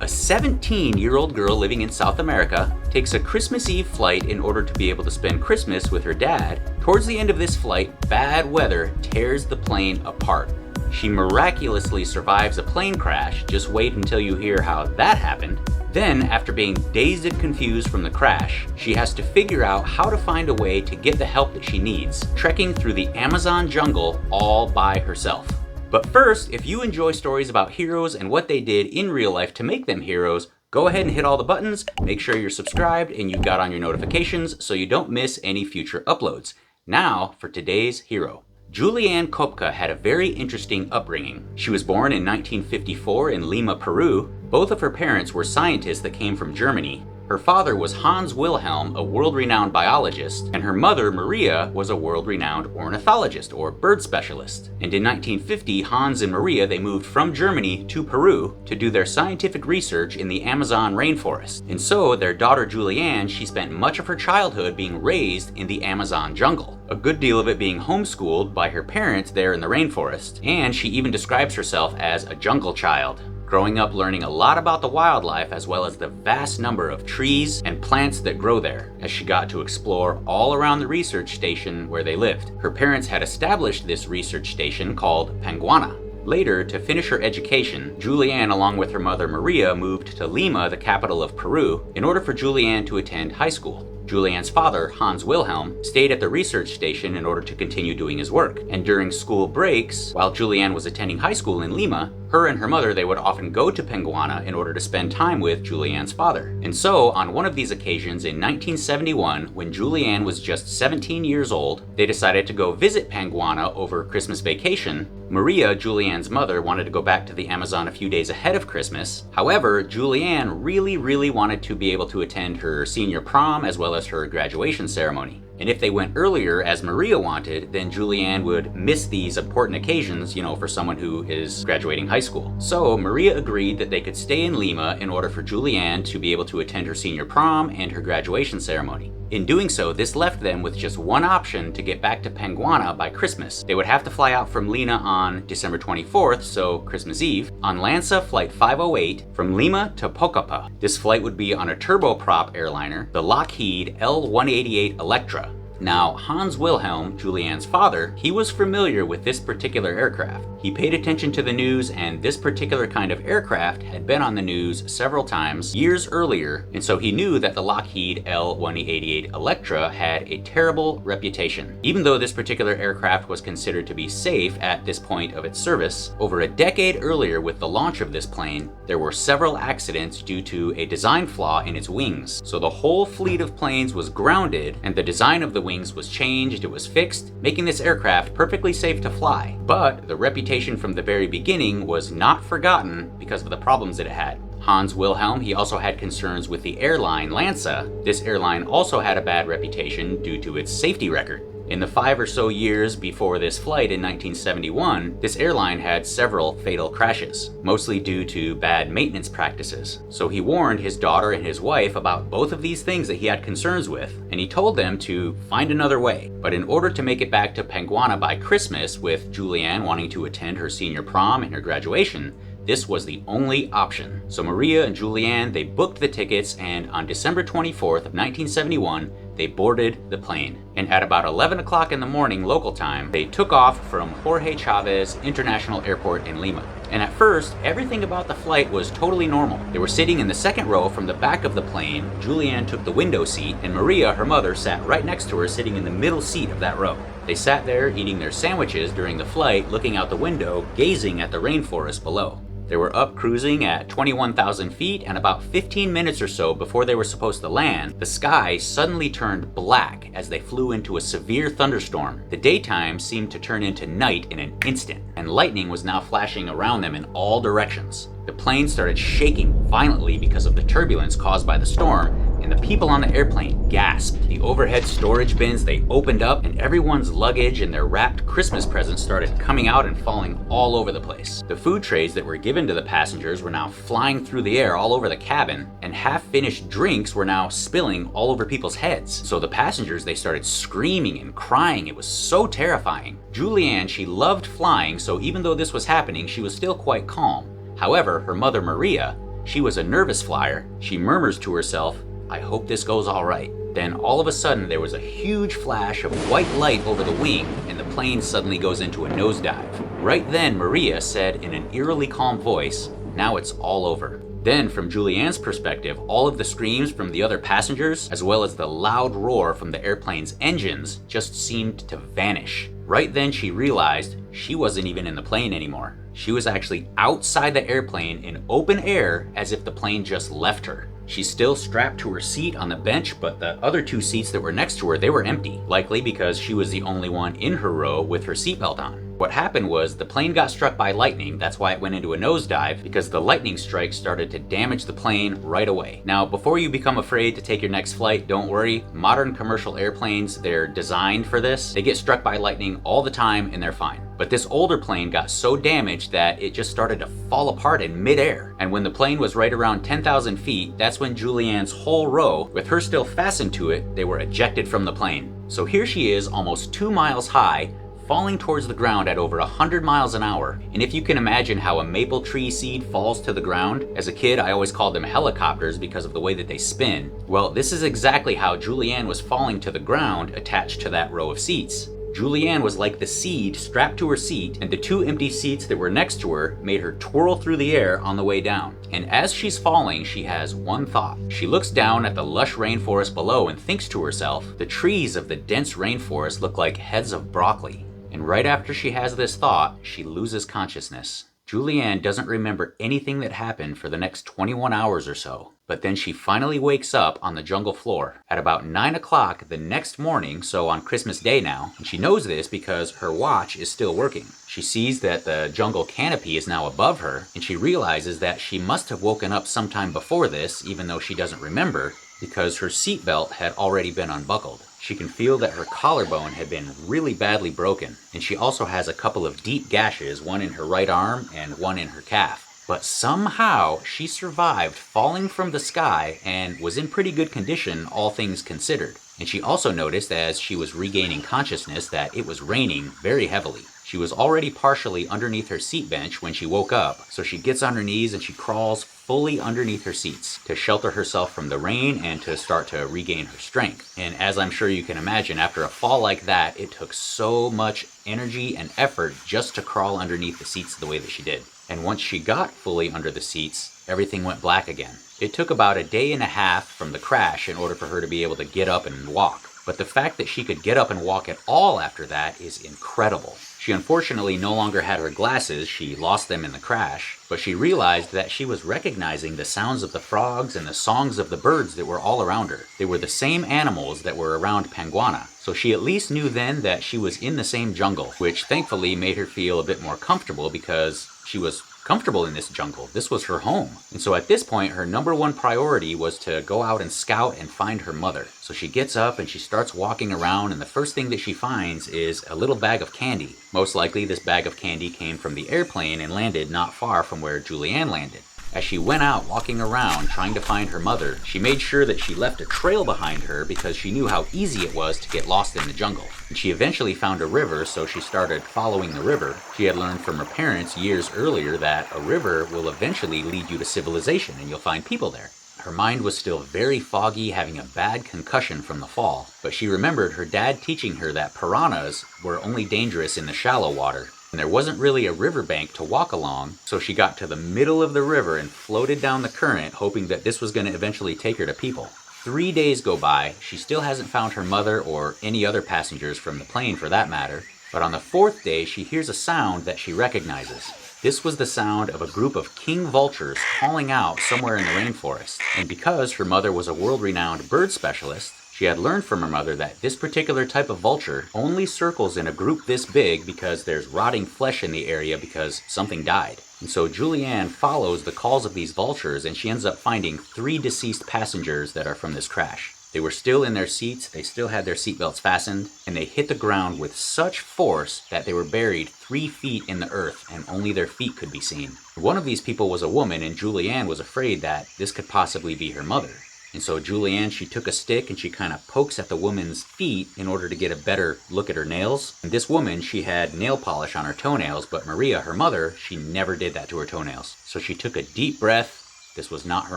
A 17-year-old girl living in South America takes a Christmas Eve flight in order to be able to spend Christmas with her dad. Towards the end of this flight, bad weather tears the plane apart. She miraculously survives a plane crash. Just wait until you hear how that happened. Then, after being dazed and confused from the crash, she has to figure out how to find a way to get the help that she needs, trekking through the Amazon jungle all by herself. But first, if you enjoy stories about heroes and what they did in real life to make them heroes, go ahead and hit all the buttons, make sure you're subscribed and you've got on your notifications so you don't miss any future uploads. Now for today's hero. Juliane Koepcke had a very interesting upbringing. She was born in 1954 in Lima, Peru. Both of her parents were scientists that came from Germany. Her father was Hans Wilhelm, a world-renowned biologist, and her mother, Maria, was a world-renowned ornithologist or bird specialist. And in 1950, Hans and Maria, they moved from Germany to Peru to do their scientific research in the Amazon rainforest. And so their daughter Juliane, she spent much of her childhood being raised in the Amazon jungle. A good deal of it being homeschooled by her parents there in the rainforest, and she even describes herself as a jungle child. Growing up learning a lot about the wildlife as well as the vast number of trees and plants that grow there, as she got to explore all around the research station where they lived. Her parents had established this research station called Panguana. Later, to finish her education, Juliane, along with her mother Maria, moved to Lima, the capital of Peru, in order for Juliane to attend high school. Juliane's father, Hans Wilhelm, stayed at the research station in order to continue doing his work. And during school breaks, while Juliane was attending high school in Lima, her and her mother, they would often go to Panguana in order to spend time with Juliane's father. And so, on one of these occasions in 1971, when Juliane was just 17 years old, they decided to go visit Panguana over Christmas vacation. Maria, Juliane's mother, wanted to go back to the Amazon a few days ahead of Christmas. However, Juliane really wanted to be able to attend her senior prom as well as her graduation ceremony. And if they went earlier, as Maria wanted, then Juliane would miss these important occasions, for someone who is graduating high school. So Maria agreed that they could stay in Lima in order for Juliane to be able to attend her senior prom and her graduation ceremony. In doing so, this left them with just one option to get back to Panguana by Christmas. They would have to fly out from Lima on December 24th, so Christmas Eve, on Lanza Flight 508 from Lima to Pocapa. This flight would be on a turboprop airliner, the Lockheed L-188 Electra. Now, Hans Wilhelm, Juliane's father, he was familiar with this particular aircraft. He paid attention to the news, and this particular kind of aircraft had been on the news several times years earlier, and so he knew that the Lockheed L-188 Electra had a terrible reputation. Even though this particular aircraft was considered to be safe at this point of its service, over a decade earlier with the launch of this plane, there were several accidents due to a design flaw in its wings. So the whole fleet of planes was grounded, and the design of the wings was changed, it was fixed, making this aircraft perfectly safe to fly. But the reputation from the very beginning was not forgotten because of the problems that it had. Hans Wilhelm, he also had concerns with the airline Lanza. This airline also had a bad reputation due to its safety record. In the 5 or so years before this flight in 1971, this airline had several fatal crashes, mostly due to bad maintenance practices. So he warned his daughter and his wife about both of these things that he had concerns with, and he told them to find another way. But in order to make it back to Panguana by Christmas, with Juliane wanting to attend her senior prom and her graduation, this was the only option. So Maria and Juliane, they booked the tickets, and on December 24th of 1971, they boarded the plane. And at about 11 o'clock in the morning local time, they took off from Jorge Chavez International Airport in Lima. And at first, everything about the flight was totally normal. They were sitting in the second row from the back of the plane. Juliane took the window seat, and Maria, her mother, sat right next to her, sitting in the middle seat of that row. They sat there eating their sandwiches during the flight, looking out the window, gazing at the rainforest below. They were up cruising at 21,000 feet, and about 15 minutes or so before they were supposed to land, the sky suddenly turned black as they flew into a severe thunderstorm. The daytime seemed to turn into night in an instant, and lightning was now flashing around them in all directions. The plane started shaking violently because of the turbulence caused by the storm, and the people on the airplane gasped. The overhead storage bins, they opened up, and everyone's luggage and their wrapped Christmas presents started coming out and falling all over the place. The food trays that were given to the passengers were now flying through the air all over the cabin, and half-finished drinks were now spilling all over people's heads. So the passengers, they started screaming and crying. It was so terrifying. Juliane, she loved flying, so even though this was happening, she was still quite calm. However, her mother Maria, She was a nervous flyer. She murmurs to herself, "I hope this goes all right." Then all of a sudden there was a huge flash of white light over the wing and the plane suddenly goes into a nosedive. Right then Maria said in an eerily calm voice, "Now it's all over." Then from Juliane's perspective, all of the screams from the other passengers, as well as the loud roar from the airplane's engines, just seemed to vanish. Right then she realized she wasn't even in the plane anymore. She was actually outside the airplane in open air as if the plane just left her. She's still strapped to her seat on the bench, but the other two seats that were next to her, they were empty, likely because she was the only one in her row with her seatbelt on. What happened was the plane got struck by lightning. That's why it went into a nosedive, because the lightning strike started to damage the plane right away. Now, before you become afraid to take your next flight, don't worry. Modern commercial airplanes, they're designed for this. They get struck by lightning all the time and they're fine. But this older plane got so damaged that it just started to fall apart in midair. And when the plane was right around 10,000 feet, that's when Juliane's whole row, with her still fastened to it, they were ejected from the plane. So here she is, almost 2 miles high, falling towards the ground at over 100 miles an hour. And if you can imagine how a maple tree seed falls to the ground, as a kid I always called them helicopters because of the way that they spin. Well, this is exactly how Juliane was falling to the ground attached to that row of seats. Juliane was like the seed strapped to her seat, and the two empty seats that were next to her made her twirl through the air on the way down. And as she's falling, she has one thought. She looks down at the lush rainforest below and thinks to herself, the trees of the dense rainforest look like heads of broccoli. And right after she has this thought, she loses consciousness. Juliane doesn't remember anything that happened for the next 21 hours or so. But then she finally wakes up on the jungle floor at about 9 o'clock the next morning, so on Christmas Day now. And she knows this because her watch is still working. She sees that the jungle canopy is now above her, and she realizes that she must have woken up sometime before this, even though she doesn't remember, because her seatbelt had already been unbuckled. She can feel that her collarbone had been really badly broken, and she also has a couple of deep gashes, one in her right arm and one in her calf. But somehow she survived falling from the sky and was in pretty good condition, all things considered. And she also noticed as she was regaining consciousness that it was raining very heavily. She was already partially underneath her seat bench when she woke up, so she gets on her knees and she crawls fully underneath her seats to shelter herself from the rain and to start to regain her strength. And as I'm sure you can imagine, after a fall like that, it took so much energy and effort just to crawl underneath the seats the way that she did. And once she got fully under the seats, everything went black again. It took about a day and a half from the crash in order for her to be able to get up and walk. But the fact that she could get up and walk at all after that is incredible. She unfortunately no longer had her glasses, she lost them in the crash, but she realized that she was recognizing the sounds of the frogs and the songs of the birds that were all around her. They were the same animals that were around Panguana, so she at least knew then that she was in the same jungle, which thankfully made her feel a bit more comfortable because she was comfortable in this jungle. This was her home. And so at this point, her number one priority was to go out and scout and find her mother. So she gets up and she starts walking around, and the first thing that she finds is a little bag of candy. Most likely this bag of candy came from the airplane and landed not far from where Juliane landed. As she went out walking around trying to find her mother, she made sure that she left a trail behind her because she knew how easy it was to get lost in the jungle. And she eventually found a river, so she started following the river. She had learned from her parents years earlier that a river will eventually lead you to civilization and you'll find people there. Her mind was still very foggy, having a bad concussion from the fall, but she remembered her dad teaching her that piranhas were only dangerous in the shallow water. And there wasn't really a riverbank to walk along, so she got to the middle of the river and floated down the current, hoping that this was going to eventually take her to people. 3 days go by, she still hasn't found her mother or any other passengers from the plane for that matter, but on the 4th day she hears a sound that she recognizes. This was the sound of a group of king vultures calling out somewhere in the rainforest, and because her mother was a world-renowned bird specialist, she had learned from her mother that this particular type of vulture only circles in a group this big because there's rotting flesh in the area because something died. And so Juliane follows the calls of these vultures and she ends up finding 3 deceased passengers that are from this crash. They were still in their seats, they still had their seatbelts fastened, and they hit the ground with such force that they were buried 3 feet in the earth and only their feet could be seen. One of these people was a woman, and Juliane was afraid that this could possibly be her mother. And so Juliane, she took a stick and she kind of pokes at the woman's feet in order to get a better look at her nails. And this woman, she had nail polish on her toenails, but Maria, her mother, she never did that to her toenails. So she took a deep breath, this was not her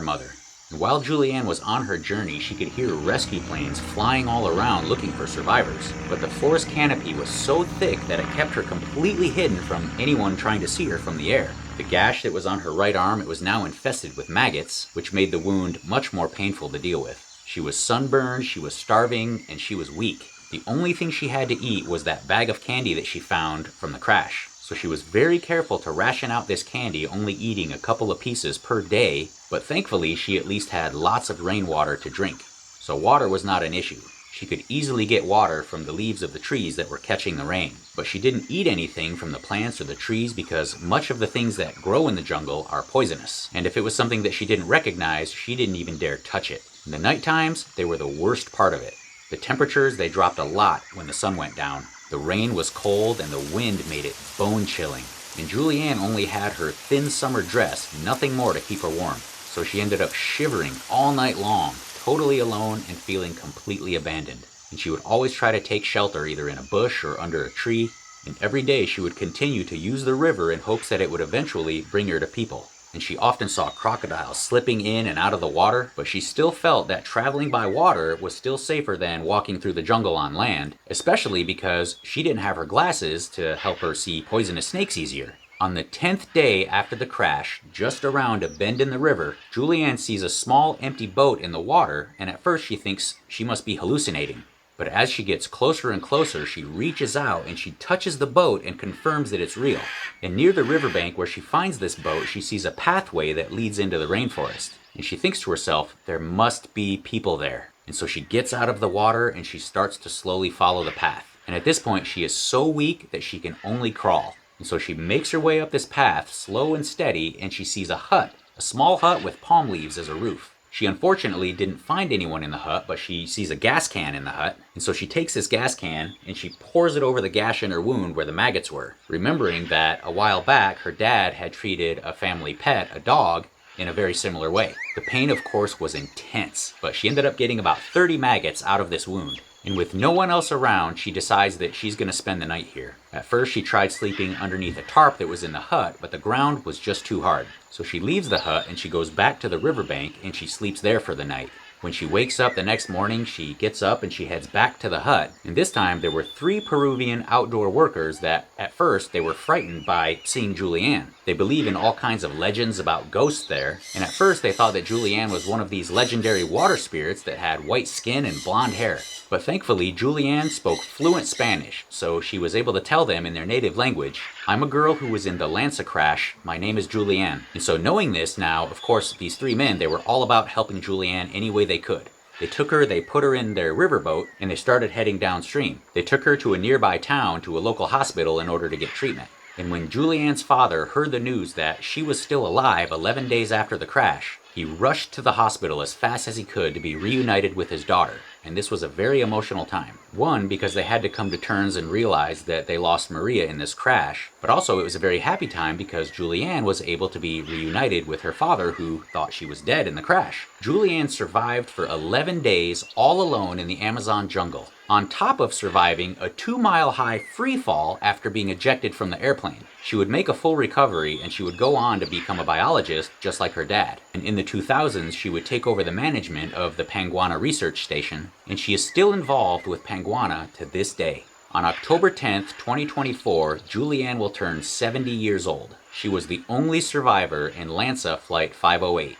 mother. And while Juliane was on her journey, she could hear rescue planes flying all around looking for survivors. But the forest canopy was so thick that it kept her completely hidden from anyone trying to see her from the air. The gash that was on her right arm, it was now infested with maggots, which made the wound much more painful to deal with. She was sunburned, she was starving, and she was weak. The only thing she had to eat was that bag of candy that she found from the crash. So she was very careful to ration out this candy, only eating a couple of pieces per day, but thankfully she at least had lots of rainwater to drink. So water was not an issue. She could easily get water from the leaves of the trees that were catching the rain. But she didn't eat anything from the plants or the trees because much of the things that grow in the jungle are poisonous. And if it was something that she didn't recognize, she didn't even dare touch it. In the night times, they were the worst part of it. The temperatures, they dropped a lot when the sun went down. The rain was cold and the wind made it bone-chilling. And Juliane only had her thin summer dress, nothing more to keep her warm. So she ended up shivering all night long, totally alone and feeling completely abandoned. And she would always try to take shelter either in a bush or under a tree. And every day she would continue to use the river in hopes that it would eventually bring her to people. And she often saw crocodiles slipping in and out of the water, but she still felt that traveling by water was still safer than walking through the jungle on land, especially because she didn't have her glasses to help her see poisonous snakes easier. On the 10th day after the crash, just around a bend in the river, Juliane sees a small empty boat in the water, and at first she thinks she must be hallucinating. But as she gets closer and closer, she reaches out and she touches the boat and confirms that it's real. And near the riverbank where she finds this boat, she sees a pathway that leads into the rainforest. And she thinks to herself, there must be people there. And so she gets out of the water and she starts to slowly follow the path. And at this point, she is so weak that she can only crawl. And so she makes her way up this path, slow and steady, and she sees a hut, a small hut with palm leaves as a roof. She unfortunately didn't find anyone in the hut, but she sees a gas can in the hut. And so she takes this gas can and she pours it over the gash in her wound where the maggots were, remembering that a while back her dad had treated a family pet, a dog, in a very similar way. The pain, of course, was intense, but she ended up getting about 30 maggots out of this wound. And with no one else around, she decides that she's going to spend the night here. At first, she tried sleeping underneath a tarp that was in the hut, but the ground was just too hard. So she leaves the hut and she goes back to the riverbank and she sleeps there for the night. When she wakes up the next morning, she gets up and she heads back to the hut. And this time, there were 3 Peruvian outdoor workers that, at first, they were frightened by seeing Juliane. They believe in all kinds of legends about ghosts there. And at first, they thought that Juliane was one of these legendary water spirits that had white skin and blonde hair. But thankfully, Juliane spoke fluent Spanish, so she was able to tell them in their native language, I'm a girl who was in the Lanza crash, my name is Juliane. And so knowing this now, of course, these 3 men, they were all about helping Juliane any way they could. They took her, they put her in their riverboat, and they started heading downstream. They took her to a nearby town, to a local hospital in order to get treatment. And when Juliane's father heard the news that she was still alive 11 days after the crash, he rushed to the hospital as fast as he could to be reunited with his daughter. And this was a very emotional time. One, because they had to come to terms and realize that they lost Maria in this crash, but also it was a very happy time because Juliane was able to be reunited with her father who thought she was dead in the crash. Juliane survived for 11 days all alone in the Amazon jungle, on top of surviving a 2-mile-high free fall after being ejected from the airplane. She would make a full recovery and she would go on to become a biologist just like her dad. And in the 2000s, she would take over the management of the Panguana Research Station, and she is still involved with Panguana to this day. On October 10th, 2024, Juliane will turn 70 years old. She was the only survivor in Lanza Flight 508.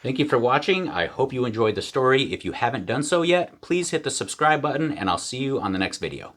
Thank you for watching. I hope you enjoyed the story. If you haven't done so yet, please hit the subscribe button and I'll see you on the next video.